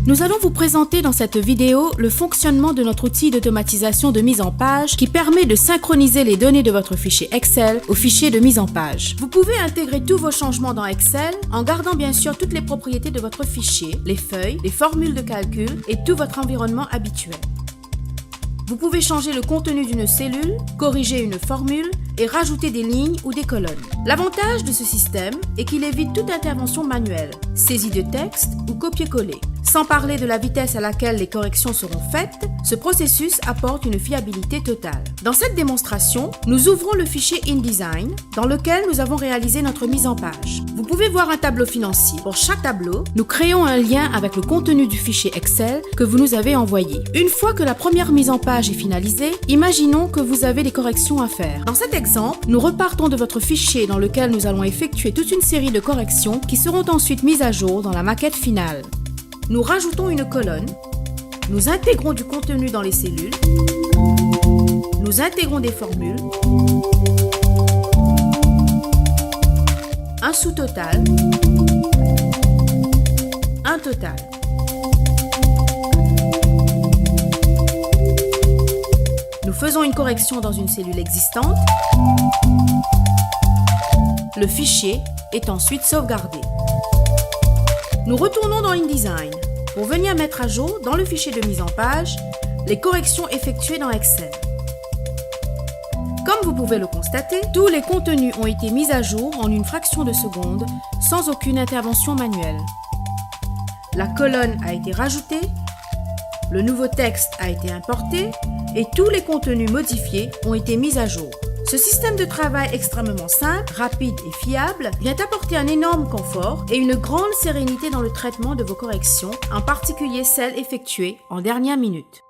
Nous allons vous présenter dans cette vidéo le fonctionnement de notre outil d'automatisation de mise en page qui permet de synchroniser les données de votre fichier Excel au fichier de mise en page. Vous pouvez intégrer tous vos changements dans Excel en gardant bien sûr toutes les propriétés de votre fichier, les feuilles, les formules de calcul et tout votre environnement habituel. Vous pouvez changer le contenu d'une cellule, corriger une formule et rajouter des lignes ou des colonnes. L'avantage de ce système est qu'il évite toute intervention manuelle, saisie de texte ou copier-coller. Sans parler de la vitesse à laquelle les corrections seront faites, ce processus apporte une fiabilité totale. Dans cette démonstration, nous ouvrons le fichier InDesign dans lequel nous avons réalisé notre mise en page. Vous pouvez voir un tableau financier. Pour chaque tableau, nous créons un lien avec le contenu du fichier Excel que vous nous avez envoyé. Une fois que la première mise en page est finalisée, imaginons que vous avez des corrections à faire. Dans cet exemple, nous repartons de votre fichier dans lequel nous allons effectuer toute une série de corrections qui seront ensuite mises à jour dans la maquette finale. Nous rajoutons une colonne, nous intégrons du contenu dans les cellules, nous intégrons des formules, un sous-total, un total. Nous faisons une correction dans une cellule existante. Le fichier est ensuite sauvegardé. Nous retournons dans InDesign pour venir mettre à jour dans le fichier de mise en page les corrections effectuées dans Excel. Comme vous pouvez le constater, tous les contenus ont été mis à jour en une fraction de seconde sans aucune intervention manuelle. La colonne a été rajoutée, le nouveau texte a été importé et tous les contenus modifiés ont été mis à jour. Ce système de travail extrêmement simple, rapide et fiable vient apporter un énorme confort et une grande sérénité dans le traitement de vos corrections, en particulier celles effectuées en dernière minute.